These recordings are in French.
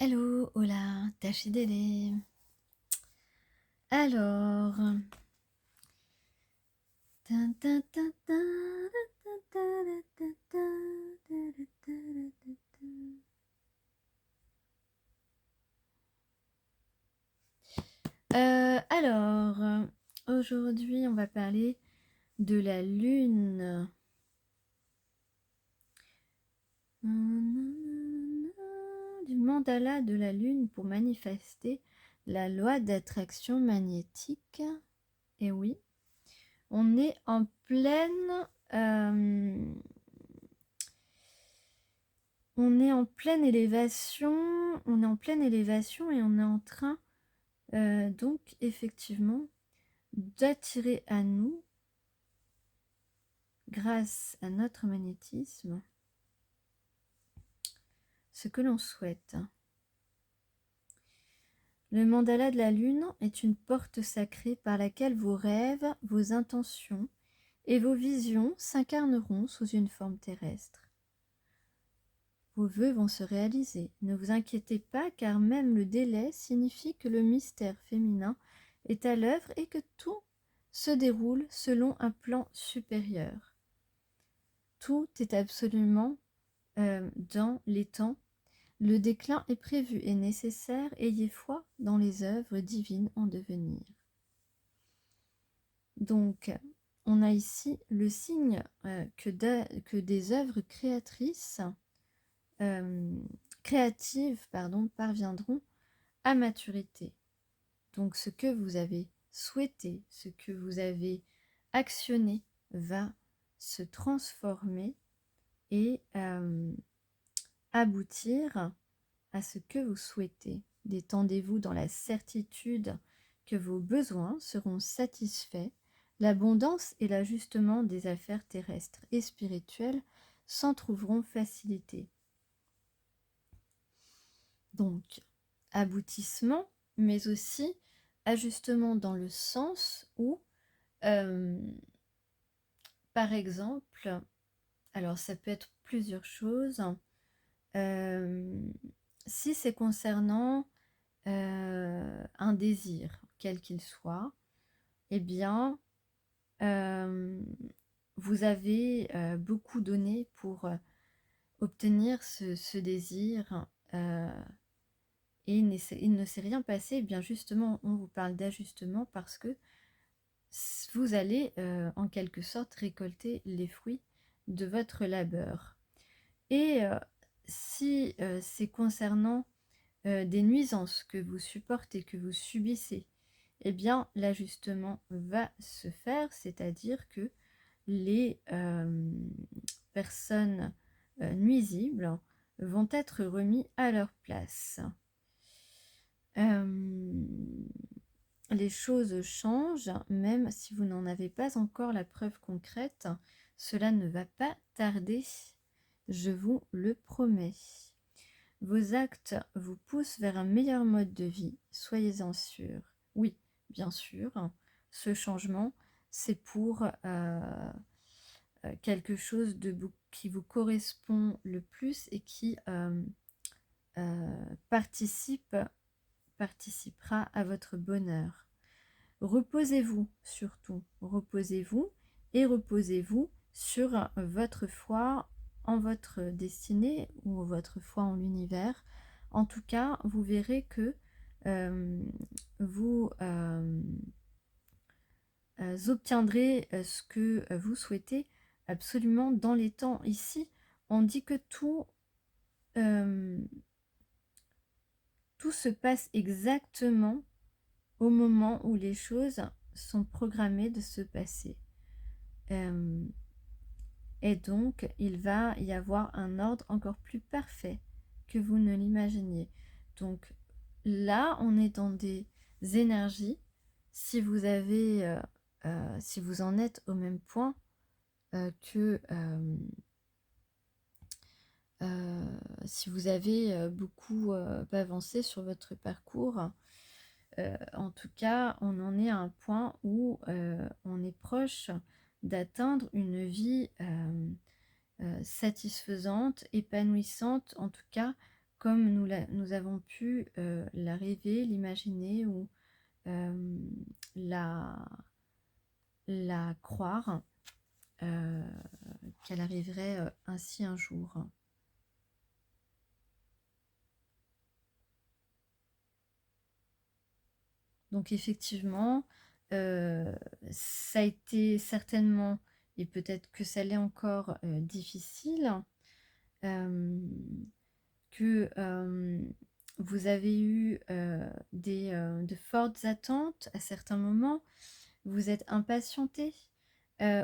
Hello, hola, Tachidele. Alors, tan, tan, tan, tan, tan, tan, tan, tan, tan, tan. Aujourd'hui, on va parler de la lune. Du mandala de la lune pour manifester la loi d'attraction magnétique. Et oui, on est en pleine élévation, on est en pleine élévation et on est en train donc effectivement d'attirer à nous, grâce à notre magnétisme, ce que l'on souhaite. Le mandala de la lune est une porte sacrée par laquelle vos rêves, vos intentions et vos visions s'incarneront sous une forme terrestre. Vos vœux vont se réaliser. Ne vous inquiétez pas, car même le délai signifie que le mystère féminin est à l'œuvre et que tout se déroule selon un plan supérieur. Tout est absolument dans les temps. Le déclin est prévu et nécessaire. Ayez foi dans les œuvres divines en devenir. Donc, on a ici le signe que des œuvres créatives parviendront à maturité. Donc ce que vous avez souhaité, ce que vous avez actionné va se transformer et aboutir à ce que vous souhaitez. Détendez-vous dans la certitude que vos besoins seront satisfaits. L'abondance et l'ajustement des affaires terrestres et spirituelles s'en trouveront facilités. Donc, aboutissement, mais aussi ajustement dans le sens où, par exemple, alors ça peut être plusieurs choses. Si c'est concernant un désir, quel qu'il soit, eh bien, vous avez beaucoup donné pour obtenir ce désir et il ne s'est rien passé. Eh bien justement, on vous parle d'ajustement parce que vous allez en quelque sorte récolter les fruits de votre labeur. Et si c'est concernant des nuisances que vous supportez, que vous subissez, eh bien l'ajustement va se faire, c'est-à-dire que les personnes nuisibles vont être remis à leur place. Les choses changent, même si vous n'en avez pas encore la preuve concrète, cela ne va pas tarder, je vous le promets. Vos actes vous poussent vers un meilleur mode de vie, soyez-en sûrs. Oui, bien sûr, ce changement, c'est pour quelque chose qui vous correspond le plus et qui participera à votre bonheur. Reposez-vous surtout, reposez-vous et reposez-vous sur votre foi en votre destinée ou votre foi en l'univers. En tout cas, vous verrez que vous obtiendrez ce que vous souhaitez absolument dans les temps. Ici, on dit que tout se passe exactement au moment où les choses sont programmées de se passer. Et donc, il va y avoir un ordre encore plus parfait que vous ne l'imaginiez. Donc là, on est dans des énergies. Si vous avez, si vous en êtes au même point que si vous avez beaucoup avancé sur votre parcours, en tout cas, on en est à un point où on est proche d'atteindre une vie satisfaisante, épanouissante, en tout cas comme nous avons pu la rêver, l'imaginer ou la croire, qu'elle arriverait ainsi un jour. Donc effectivement, ça a été certainement, et peut-être que ça l'est encore, difficile, que vous avez eu de fortes attentes à certains moments, vous êtes impatienté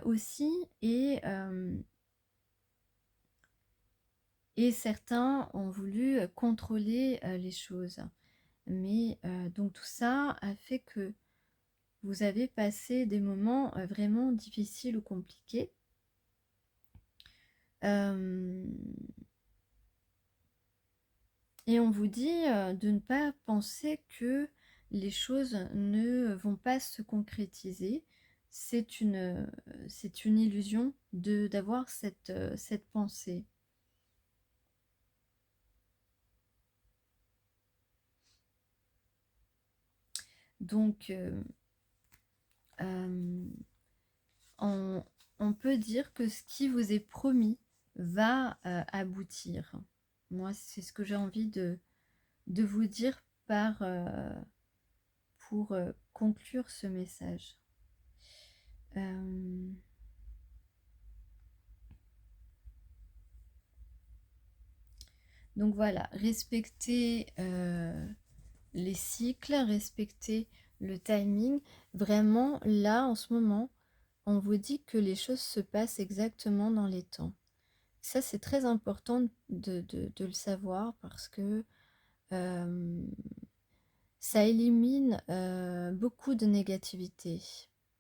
aussi, et certains ont voulu contrôler les choses. Mais donc tout ça a fait que vous avez passé des moments vraiment difficiles ou compliqués. Et on vous dit de ne pas penser que les choses ne vont pas se concrétiser. C'est une illusion d'avoir cette pensée. Donc, on peut dire que ce qui vous est promis va aboutir. Moi, c'est ce que j'ai envie de vous dire pour conclure ce message. Donc voilà, respectez les cycles, respectez le timing. Vraiment, là, en ce moment, on vous dit que les choses se passent exactement dans les temps. Ça, c'est très important de le savoir parce que ça élimine beaucoup de négativité,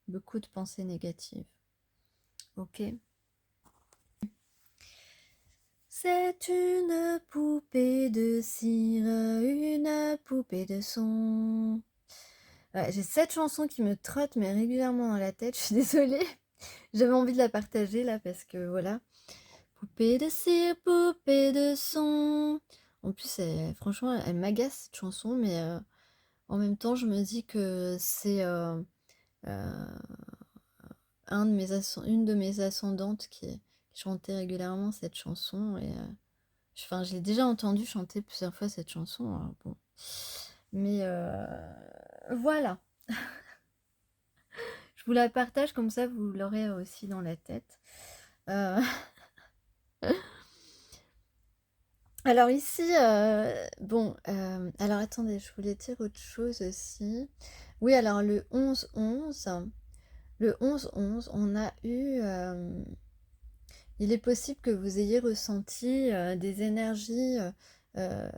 beaucoup de pensées négatives. Ok. C'est une poupée de cire, une poupée de son. Ouais, j'ai cette chanson qui me trotte mais régulièrement dans la tête, je suis désolée. J'avais envie de la partager là parce que voilà. Poupée de cire, poupée de son. En plus, franchement, elle m'agace cette chanson, mais en même temps, je me dis que c'est une de mes ascendantes qui chantait régulièrement cette chanson. Et enfin, je l'ai déjà entendue chanter plusieurs fois cette chanson. Alors bon. Mais voilà. Je vous la partage comme ça, vous l'aurez aussi dans la tête. Alors ici, bon, alors attendez, je voulais dire autre chose aussi. Oui, alors le 11-11, on a eu... il est possible que vous ayez ressenti des énergies, euh,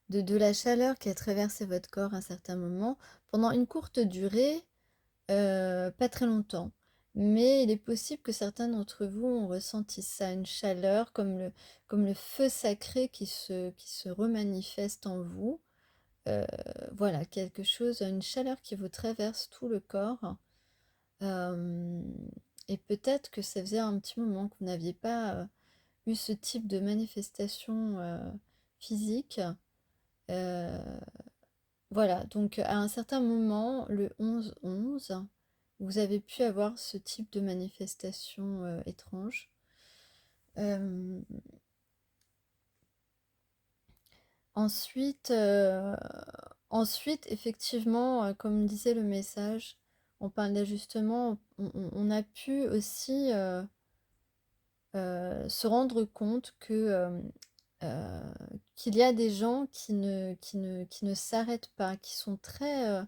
de la chaleur qui a traversé votre corps à un certain moment, pendant une courte durée, pas très longtemps. Mais il est possible que certains d'entre vous ont ressenti ça, une chaleur comme le feu sacré qui se remanifeste en vous. Voilà, quelque chose, une chaleur qui vous traverse tout le corps. Et peut-être que ça faisait un petit moment que vous n'aviez pas eu ce type de manifestation physique. Voilà, donc à un certain moment, le 11-11, vous avez pu avoir ce type de manifestation étrange. Ensuite, effectivement, comme disait le message, on parle d'ajustement, on a pu aussi se rendre compte qu'il y a des gens qui ne s'arrêtent pas, qui sont très...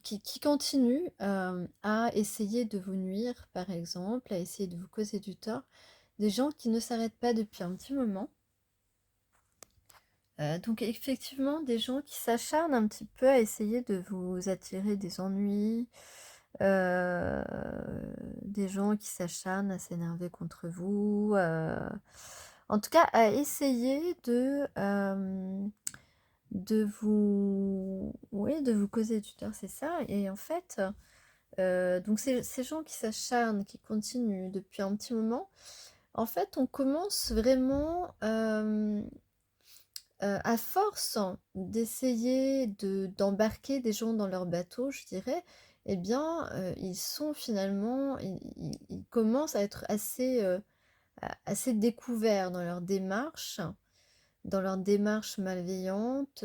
qui continuent à essayer de vous nuire, par exemple, à essayer de vous causer du tort. Des gens qui ne s'arrêtent pas depuis un petit moment. Donc effectivement, des gens qui s'acharnent un petit peu à essayer de vous attirer des ennuis, des gens qui s'acharnent à s'énerver contre vous, en tout cas à essayer de vous, oui, de vous causer du tort, c'est ça. Et en fait, donc ces gens qui s'acharnent, qui continuent depuis un petit moment, En fait, on commence vraiment, à force d'essayer d'embarquer des gens dans leur bateau, je dirais, eh bien, ils sont finalement ils commencent à être assez, assez découverts dans leur démarche malveillante,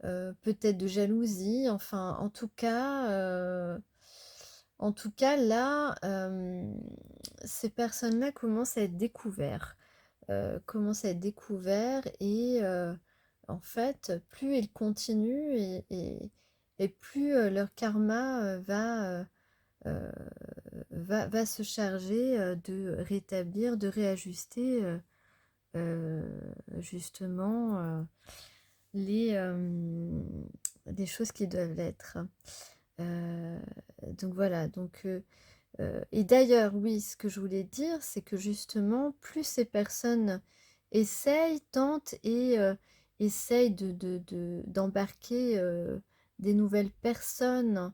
peut-être de jalousie, enfin, en tout cas là, ces personnes-là commencent à être découverts et en fait, plus ils continuent et plus, leur karma, heu, va se charger, de rétablir, de réajuster, justement, les, les choses qui doivent l'être. Heu, donc voilà, et d'ailleurs, oui, ce que je voulais dire, c'est que justement, plus ces personnes tentent et essayent d'embarquer, des nouvelles personnes,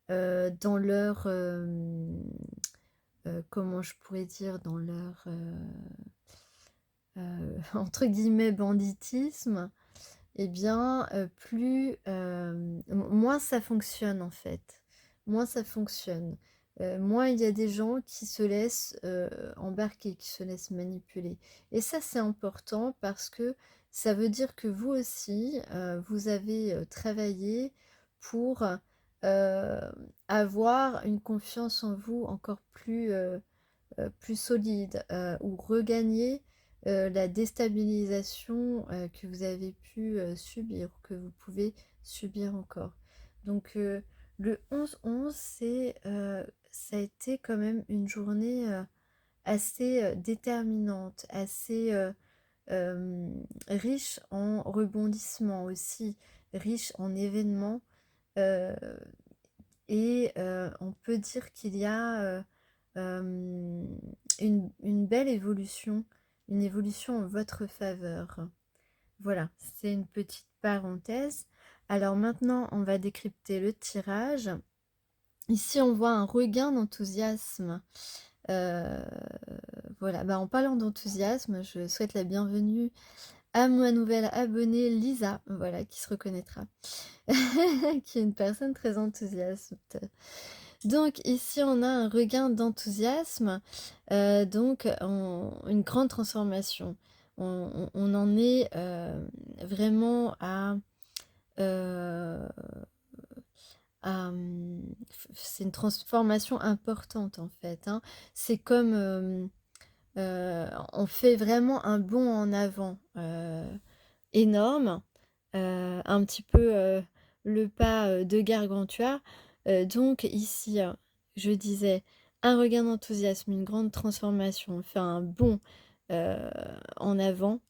dans leur, comment je pourrais dire? Dans leur, entre guillemets «banditisme», et bien, plus, moins ça fonctionne en fait. Moins ça fonctionne. Moins il y a des gens qui se laissent, embarquer, qui se laissent manipuler. Et ça, c'est important parce que ça veut dire que vous aussi, vous avez, travaillé pour, avoir une confiance en vous encore plus, plus solide, ou regagner, la déstabilisation, que vous avez pu, subir ou que vous pouvez subir encore. Donc le 11-11, ça a été quand même une journée, assez, déterminante, assez, riche en rebondissements aussi, riche en événements, heu et on peut dire qu'il y a, une belle évolution, une évolution en votre faveur. Voilà, c'est une petite parenthèse. Alors maintenant, on va décrypter le tirage. Ici, on voit un regain d'enthousiasme. Heu, voilà, bah, en parlant d'enthousiasme, je souhaite la bienvenue à ma nouvelle abonnée Lisa, voilà, qui se reconnaîtra, qui est une personne très enthousiaste. Donc ici, on a un regain d'enthousiasme, une grande transformation. On en est, vraiment heu, c'est une transformation importante, en fait, hein. C'est comme, on fait vraiment un bond en avant, énorme, un petit peu, le pas, de Gargantua. Donc ici, je disais, un regain d'enthousiasme, une grande transformation, on fait un bond, heu, en avant,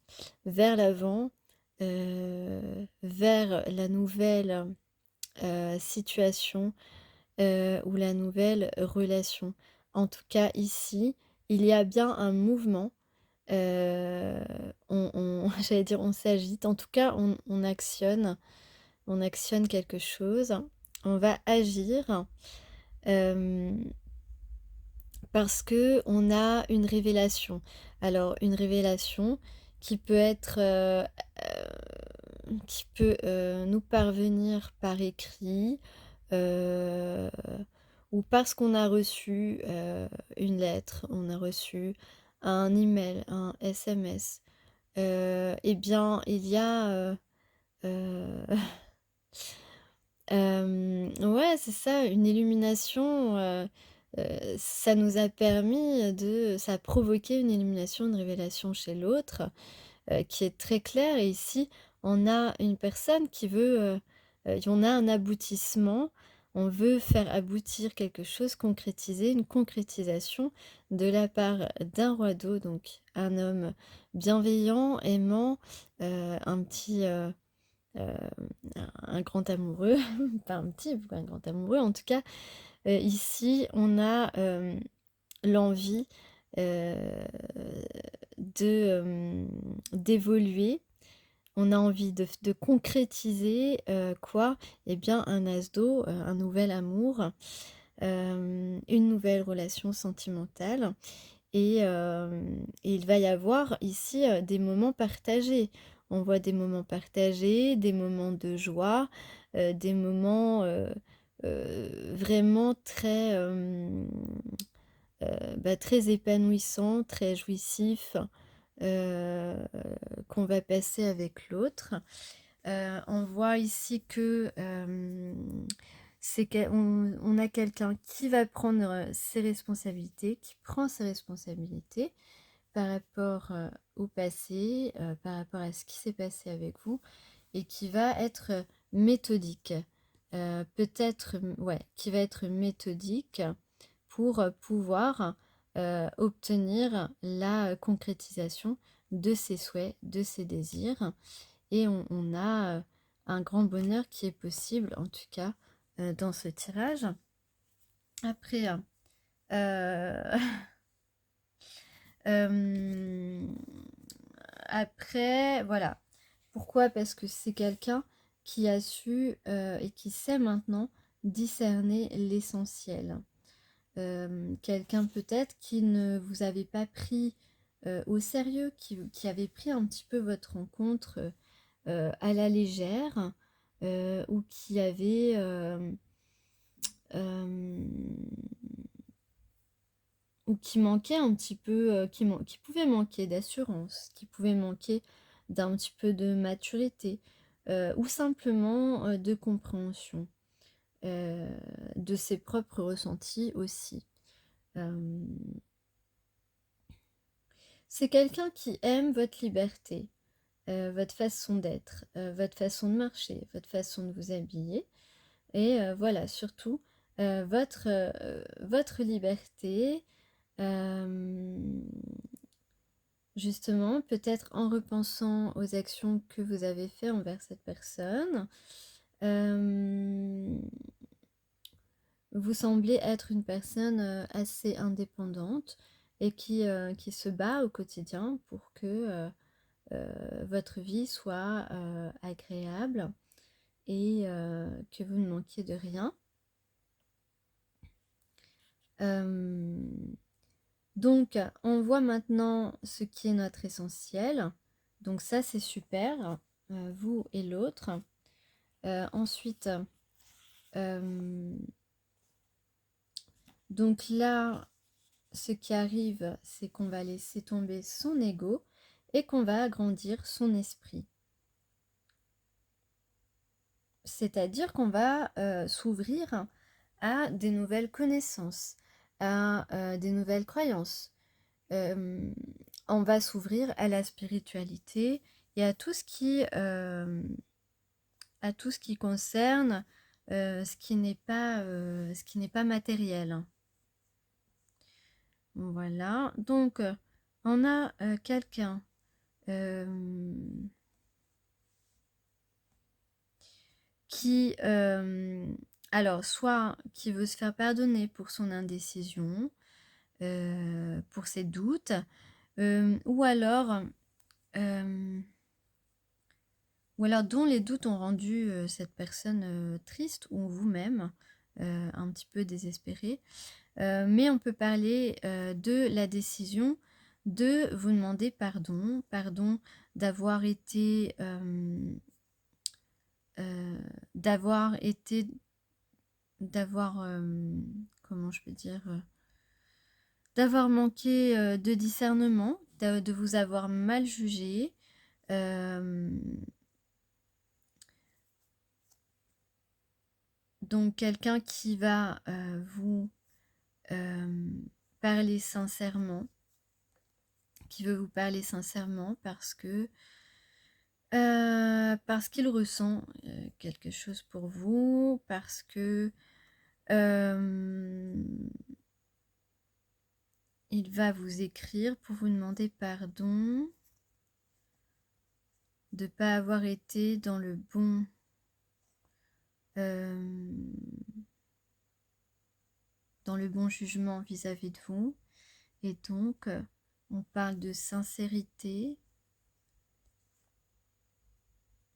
vers l'avant, vers la nouvelle, situation, ou la nouvelle relation. En tout cas ici, il y a bien un mouvement. Heu, j'allais dire on s'agite, en tout cas on actionne quelque chose, on va agir, hem, parce que on a une révélation. Alors une révélation qui peut être, qui peut, nous parvenir par écrit, heu, ou parce qu'on a reçu, une lettre, on a reçu un email, un SMS. Et bien, il y a, heu, ouais, c'est ça, une illumination, ça a provoqué une illumination, une révélation chez l'autre, qui est très claire. Et ici, on a une personne qui veut, on a un aboutissement, on veut faire aboutir quelque chose, concrétiser, une concrétisation de la part d'un roi d'eau, donc un homme bienveillant, aimant, un petit, heu, un grand amoureux, pas un petit, un grand amoureux en tout cas. Ici, on a, l'envie, heu, d'évoluer. On a envie de concrétiser, quoi? Eh bien, un as d'eau, un nouvel amour, une nouvelle relation sentimentale. et il va y avoir ici des moments partagés. On voit des moments partagés, des moments de joie, des moments vraiment très, très épanouissants, très jouissifs, euh, qu'on va passer avec l'autre. On voit ici que on a quelqu'un qui va prendre ses responsabilités, qui prend ses responsabilités par rapport au passé, par rapport à ce qui s'est passé avec vous, et qui va être méthodique. Peut-être, ouais, qui va être méthodique pour pouvoir obtenir la concrétisation de ses souhaits, de ses désirs. Et on a un grand bonheur qui est possible, en tout cas, dans ce tirage. Après, euh, euh, après, voilà. Pourquoi? Parce que c'est quelqu'un qui a su et qui sait maintenant discerner l'essentiel. Quelqu'un peut-être qui ne vous avait pas pris au sérieux, qui avait pris un petit peu votre rencontre à la légère, ou qui avait euh, ou qui manquait un petit peu, qui pouvait manquer d'assurance, qui pouvait manquer d'un petit peu de maturité, ou simplement de compréhension de ses propres ressentis aussi. Euh, c'est quelqu'un qui aime votre liberté, votre façon d'être, votre façon de marcher, votre façon de vous habiller. Et voilà, surtout, votre liberté, justement, peut-être en repensant aux actions que vous avez faites envers cette personne, vous semblez être une personne assez indépendante et qui se bat au quotidien pour que votre vie soit agréable et que vous ne manquiez de rien. Donc, on voit maintenant ce qui est notre essentiel. Donc ça, c'est super, vous et l'autre. Ensuite, donc là, ce qui arrive, c'est qu'on va laisser tomber son ego et qu'on va agrandir son esprit. C'est-à-dire qu'on va s'ouvrir à des nouvelles connaissances, à des nouvelles croyances. On va s'ouvrir à la spiritualité et à tout ce qui concerne ce qui n'est pas matériel. Voilà, donc on a quelqu'un qui, alors, soit qui veut se faire pardonner pour son indécision, pour ses doutes, ou alors dont les doutes ont rendu cette personne triste, ou vous-même un petit peu désespéré. Mais on peut parler de la décision de vous demander pardon, d'avoir été, d'avoir été, d'avoir, comment je peux dire, d'avoir manqué de discernement, de vous avoir mal jugé. Donc quelqu'un qui va vous parler sincèrement, qui veut vous parler sincèrement parce qu'il ressent quelque chose pour vous, parce que il va vous écrire pour vous demander pardon de ne pas avoir été dans le bon jugement vis-à-vis de vous. Et donc, on parle de sincérité.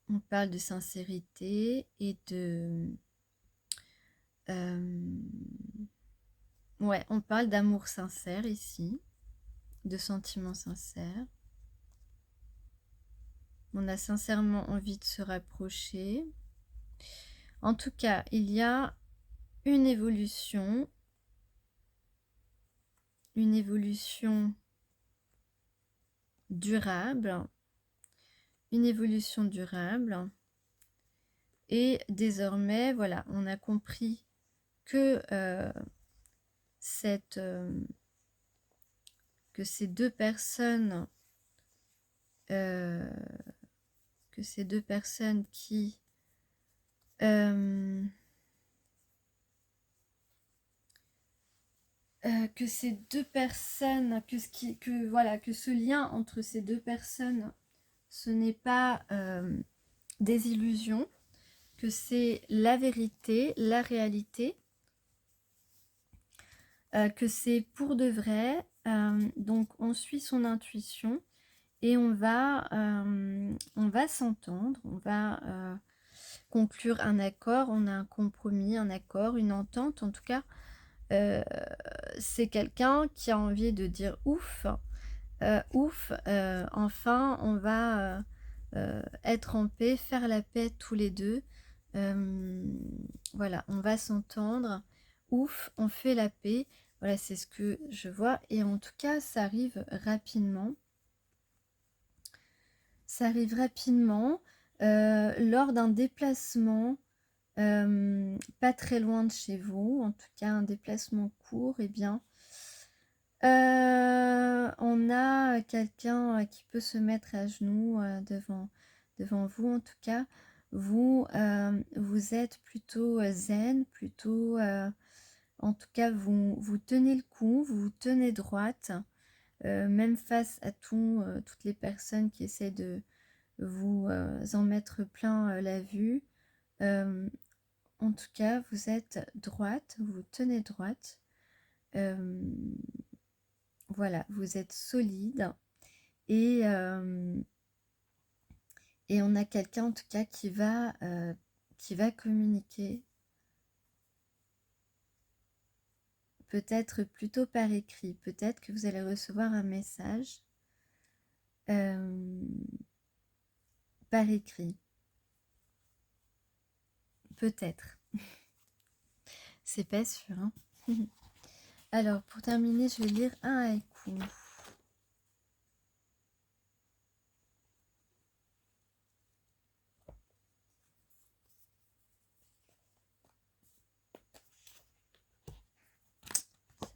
On parle de sincérité et de... ouais, on parle d'amour sincère ici. de sentiments sincères. On a sincèrement envie de se rapprocher. En tout cas, il y a une évolution durable, et désormais, voilà, on a compris que que ces deux personnes qui que ce lien entre ces deux personnes, ce n'est pas des illusions, que c'est la vérité, la réalité, que c'est pour de vrai. Donc on suit son intuition et on va s'entendre, on va conclure un accord, on a un compromis, un accord, une entente. En tout cas, c'est quelqu'un qui a envie de dire ouf, enfin on va être en paix, faire la paix tous les deux. Voilà, on va s'entendre, ouf, on fait la paix. Voilà, c'est ce que je vois. Et en tout cas, ça arrive rapidement. Ça arrive rapidement lors d'un déplacement pas très loin de chez vous, en tout cas un déplacement court. Eh bien, on a quelqu'un qui peut se mettre à genoux devant vous. En tout cas, vous êtes plutôt zen, plutôt en tout cas vous tenez le coup, vous tenez droite, même face à toutes les personnes qui essaient de vous en mettre plein la vue. En tout cas, vous êtes droite, vous tenez droite. Voilà, vous êtes solide et on a quelqu'un en tout cas qui va communiquer, peut-être plutôt par écrit, peut-être que vous allez recevoir un message par écrit, peut-être, c'est pas sûr, hein. Alors pour terminer, je vais lire un haïku.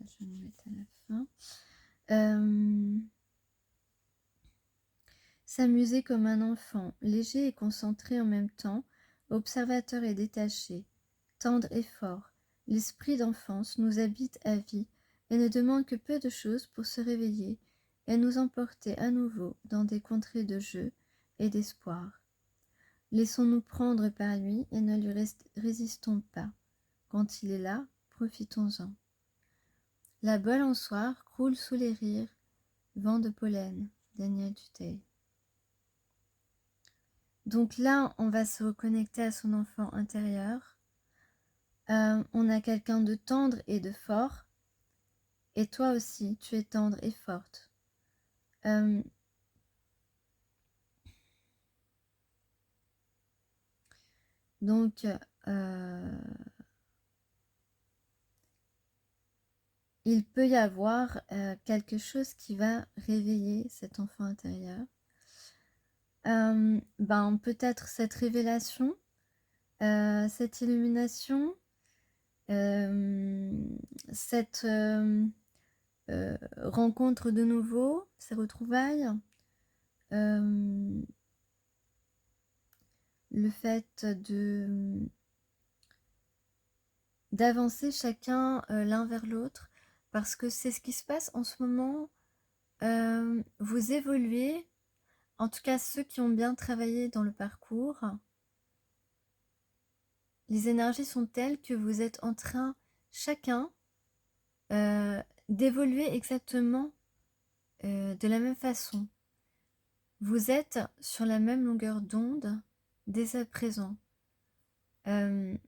Je vais le mettre à la fin. S'amuser comme un enfant, léger et concentré en même temps, observateur et détaché, tendre et fort, l'esprit d'enfance nous habite à vie et ne demande que peu de choses pour se réveiller et nous emporter à nouveau dans des contrées de jeu et d'espoir. Laissons-nous prendre par lui et ne lui résistons pas. Quand il est là, profitons-en. La balançoire croule sous les rires, vent de pollen, Daniel Dutheil. Donc là, on va se reconnecter à son enfant intérieur. On a quelqu'un de tendre et de fort. Et toi aussi, tu es tendre et forte. Donc, il peut y avoir quelque chose qui va réveiller cet enfant intérieur. Peut-être cette révélation, cette illumination, cette rencontre de nouveau, ces retrouvailles, le fait d'avancer chacun l'un vers l'autre, parce que c'est ce qui se passe en ce moment. Vous évoluez, en tout cas ceux qui ont bien travaillé dans le parcours. Les énergies sont telles que vous êtes en train, chacun, d'évoluer exactement de la même façon. Vous êtes sur la même longueur d'onde dès à présent. Par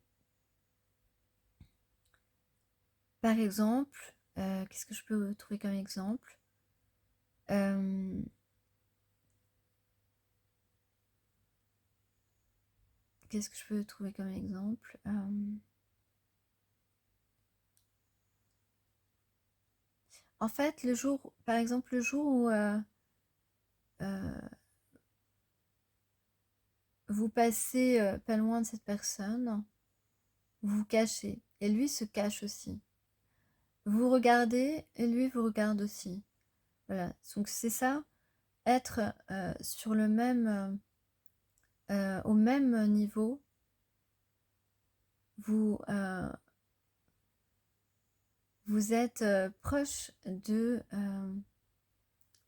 exemple, qu'est-ce que je peux trouver comme exemple ? Qu'est-ce que je peux trouver comme exemple? En fait, le jour, par exemple, le jour où vous passez pas loin de cette personne, vous vous cachez, et lui se cache aussi. Vous regardez, et lui vous regarde aussi. Voilà, donc c'est ça, être sur le même, au même niveau. Vous êtes proche de...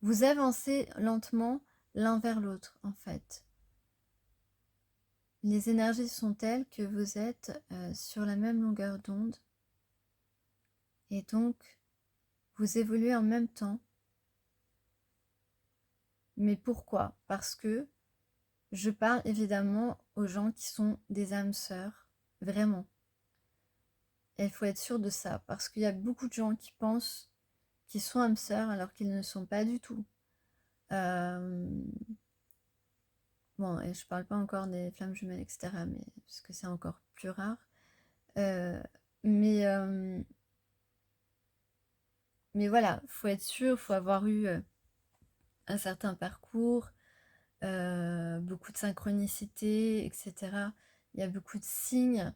vous avancez lentement l'un vers l'autre, en fait. Les énergies sont telles que vous êtes sur la même longueur d'onde. Et donc, vous évoluez en même temps. Mais pourquoi? Parce que je parle évidemment aux gens qui sont des âmes sœurs, vraiment. Et il faut être sûr de ça, parce qu'il y a beaucoup de gens qui pensent qu'ils sont âmes sœurs alors qu'ils ne sont pas du tout. Bon, et je parle pas encore des flammes jumelles, etc., mais, parce que c'est encore plus rare. Euh, mais, euh, mais voilà, faut être sûr, faut avoir eu un certain parcours, beaucoup de synchronicité, etc. Il y a beaucoup de signes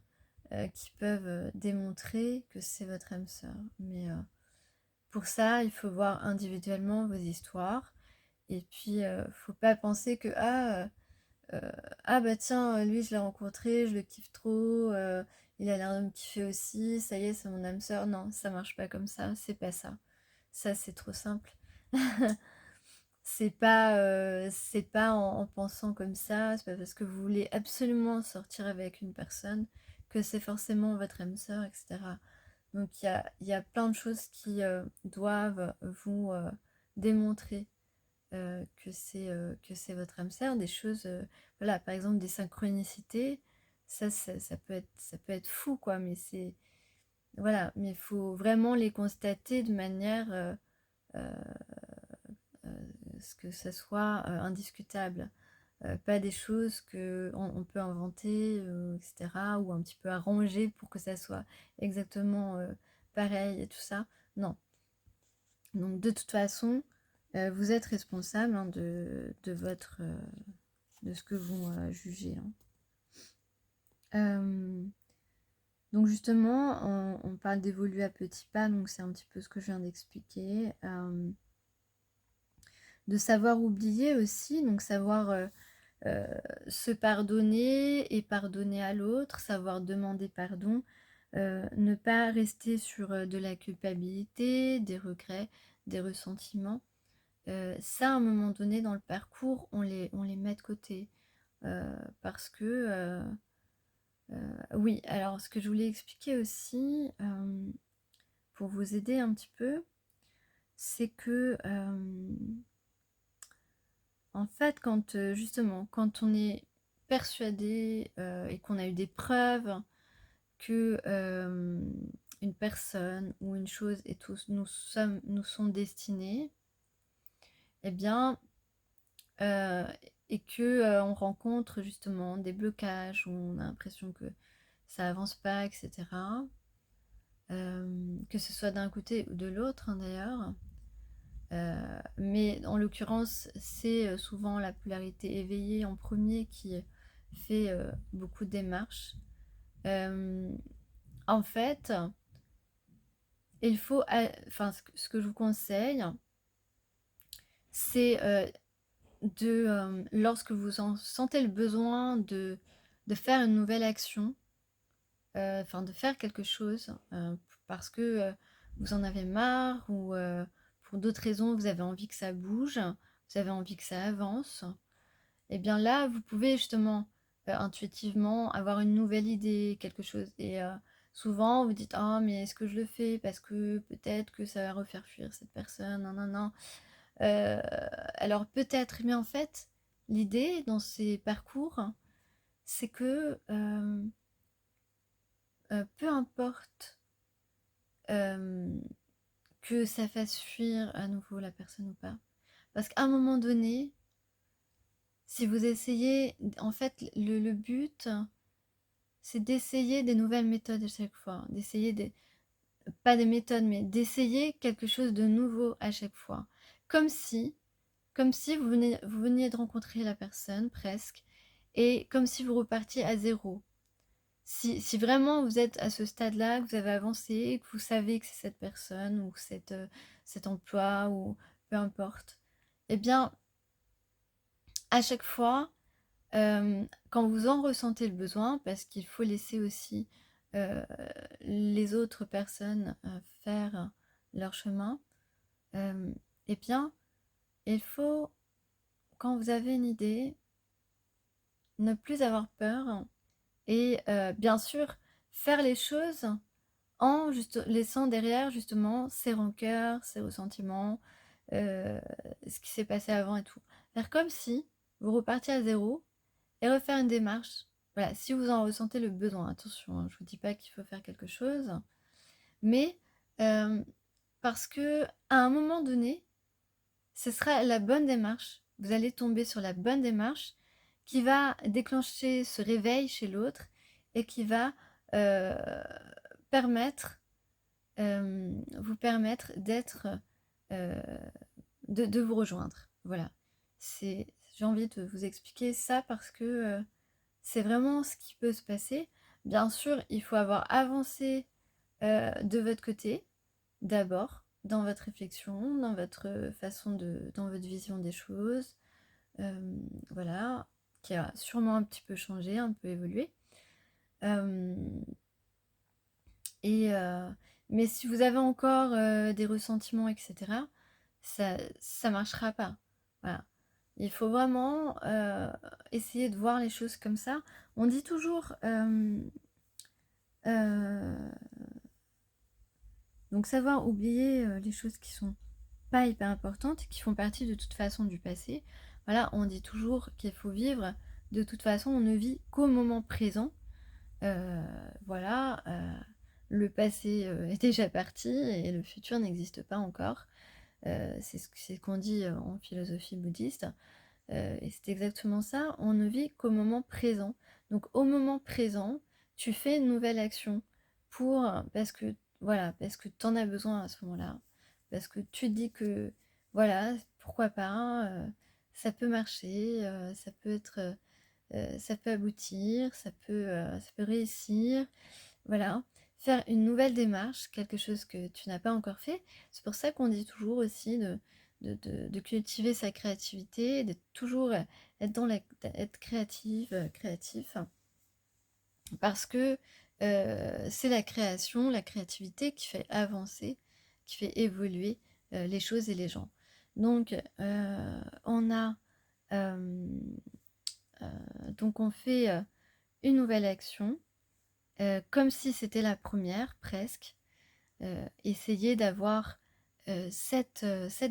qui peuvent démontrer que c'est votre âme sœur. Mais pour ça, il faut voir individuellement vos histoires. Et puis, faut pas penser que ah bah tiens, lui je l'ai rencontré, je le kiffe trop, il a l'air de me kiffer aussi, ça y est, c'est mon âme sœur. Non, ça marche pas comme ça, c'est pas ça. Ça, c'est trop simple. C'est pas en pensant comme ça, c'est pas parce que vous voulez absolument sortir avec une personne que c'est forcément votre âme sœur, etc. Donc il y a plein de choses qui doivent vous démontrer que c'est votre âme sœur, des choses, voilà, par exemple des synchronicités, ça peut être fou, quoi, mais c'est, voilà, mais il faut vraiment les constater de manière euh, ce que ça soit indiscutable. Pas des choses que on peut inventer, etc., ou un petit peu arranger pour que ça soit exactement pareil et tout ça. Non. Donc de toute façon, vous êtes responsable hein, de votre de ce que vous jugez. Hein. Donc justement, on parle d'évoluer à petits pas, donc c'est un petit peu ce que je viens d'expliquer. De savoir oublier aussi, donc savoir se pardonner et pardonner à l'autre, savoir demander pardon, ne pas rester sur de la culpabilité, des regrets, des ressentiments. Ça, à un moment donné dans le parcours, on les met de côté. Parce que, oui, alors ce que je voulais expliquer aussi, pour vous aider un petit peu, c'est que, en fait, quand justement, quand on est persuadé et qu'on a eu des preuves que une personne ou une chose et tous nous sont destinés, eh bien, euh, et que on rencontre justement des blocages où on a l'impression que ça avance pas, etc. Que ce soit d'un côté ou de l'autre hein, d'ailleurs. Mais en l'occurrence, c'est souvent la polarité éveillée en premier qui fait beaucoup de démarches. Euh, En fait, il faut, enfin, ce que je vous conseille, c'est lorsque vous en sentez le besoin de faire une nouvelle action, enfin de faire quelque chose, parce que vous en avez marre ou pour d'autres raisons, vous avez envie que ça bouge, vous avez envie que ça avance, et bien là, vous pouvez justement intuitivement avoir une nouvelle idée, quelque chose. Et souvent, vous dites, ah, mais est-ce que je le fais parce que peut-être que ça va refaire fuir cette personne, non, non, non. Euh, alors peut-être, mais en fait, l'idée dans ces parcours, c'est que peu importe euh, que ça fasse fuir à nouveau la personne ou pas, Parce qu'à un moment donné, si vous essayez, en fait, le but, c'est d'essayer des nouvelles méthodes à chaque fois, d'essayer pas des méthodes, mais d'essayer quelque chose de nouveau à chaque fois. Comme si vous veniez de rencontrer la personne, presque, et comme si vous repartiez à zéro. Si vraiment vous êtes à ce stade-là, que vous avez avancé, que vous savez que c'est cette personne, ou cet emploi, ou peu importe, eh bien, à chaque fois, quand vous en ressentez le besoin, parce qu'il faut laisser aussi euh, les autres personnes faire leur chemin, eh bien, il faut, quand vous avez une idée, ne plus avoir peur et bien sûr faire les choses en laissant derrière justement ses rancœurs, ses ressentiments, euh, ce qui s'est passé avant et tout. Faire comme si vous repartiez à zéro et refaire une démarche. Voilà, si vous en ressentez le besoin, attention, hein, je vous dis pas qu'il faut faire quelque chose, mais euh, parce que à un moment donné, ce sera la bonne démarche. Vous allez tomber sur la bonne démarche qui va déclencher ce réveil chez l'autre et qui va euh, permettre, vous permettre d'être, euh, de vous rejoindre. Voilà. J'ai envie de vous expliquer ça parce que c'est vraiment ce qui peut se passer. Bien sûr, il faut avoir avancé de votre côté, d'abord, dans votre réflexion, dans votre dans votre vision des choses, voilà, qui a sûrement un petit peu changé, un peu évolué. Euh, et, mais si vous avez encore des ressentiments, etc., ça marchera pas. Voilà. Il faut vraiment essayer de voir les choses comme ça. On dit toujours, euh, donc savoir oublier les choses qui sont pas hyper importantes, qui font partie de toute façon du passé. Voilà, on dit toujours qu'il faut vivre. De toute façon, on ne vit qu'au moment présent. Voilà, le passé est déjà parti et le futur n'existe pas encore. C'est ce qu'on dit en philosophie bouddhiste. Et c'est exactement ça, on ne vit qu'au moment présent. Donc au moment présent, tu fais une nouvelle action parce que voilà, parce que tu en as besoin à ce moment-là. Parce que tu te dis que voilà, pourquoi pas, ça peut marcher, ça peut aboutir, ça peut réussir. Voilà, faire une nouvelle démarche, quelque chose que tu n'as pas encore fait. C'est pour ça qu'on dit toujours aussi de cultiver sa créativité, d'être toujours être être créative, créatif, parce que c'est la création, la créativité qui fait avancer, qui fait évoluer les choses et les gens. Donc euh, on fait une nouvelle action, comme si c'était la première presque. Essayer d'avoir cette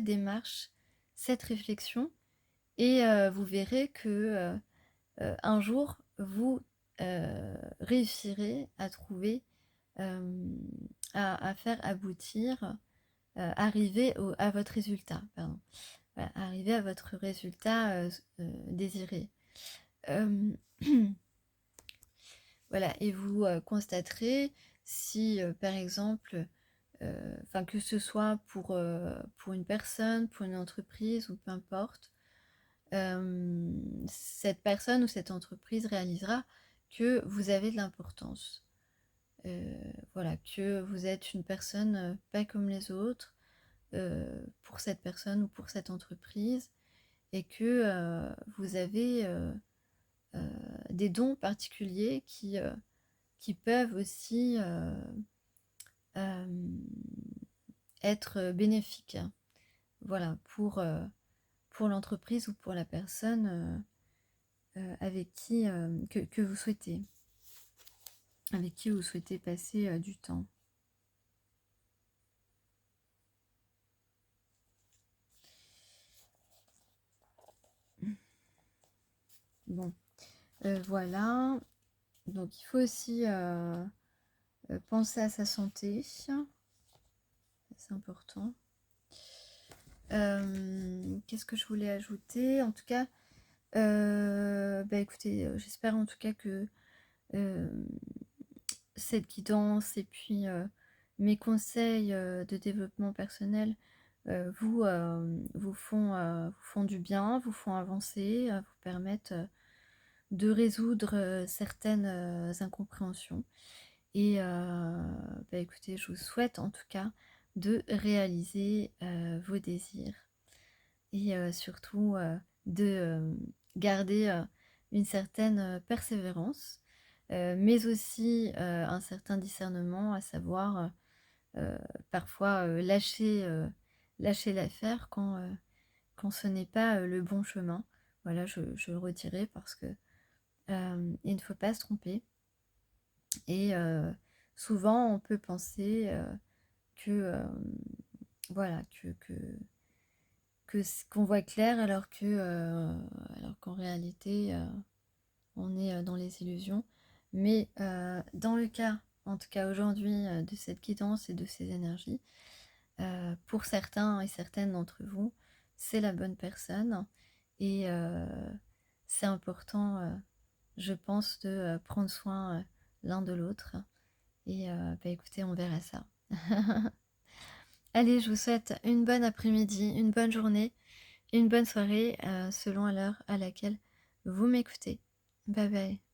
démarche, cette réflexion, et vous verrez que un jour, vous réussirez à trouver, à faire aboutir, arriver à votre résultat, pardon. Voilà, arriver à votre résultat désiré. Euh, voilà, et vous constaterez si, par exemple, enfin que ce soit pour une personne, pour une entreprise ou peu importe, cette personne ou cette entreprise réalisera que vous avez de l'importance. Voilà, que vous êtes une personne pas comme les autres pour cette personne ou pour cette entreprise et que vous avez des dons particuliers qui peuvent aussi euh, être bénéfiques. Voilà, pour l'entreprise ou pour la personne avec qui que vous souhaitez, avec qui vous souhaitez passer du temps. Bon, voilà. Donc il faut aussi penser à sa santé, c'est important. Qu'est-ce que je voulais ajouter? En tout cas, écoutez, j'espère en tout cas que cette guidance et puis mes conseils de développement personnel vous font du bien, vous font avancer, vous permettent de résoudre certaines incompréhensions. Et écoutez, je vous souhaite en tout cas de réaliser vos désirs et surtout de garder une certaine persévérance, mais aussi un certain discernement, à savoir parfois lâcher l'affaire quand ce n'est pas le bon chemin. Voilà, je le redirai parce que il ne faut pas se tromper. Et souvent, on peut penser que, voilà, qu'on voit clair alors qu'en réalité, on est dans les illusions. Mais dans le cas, en tout cas aujourd'hui, de cette guidance et de ces énergies, pour certains et certaines d'entre vous, c'est la bonne personne. Et c'est important, je pense, de prendre soin l'un de l'autre. Et écoutez, on verra ça. Allez, je vous souhaite une bonne après-midi, une bonne journée, une bonne soirée, selon l'heure à laquelle vous m'écoutez. Bye bye.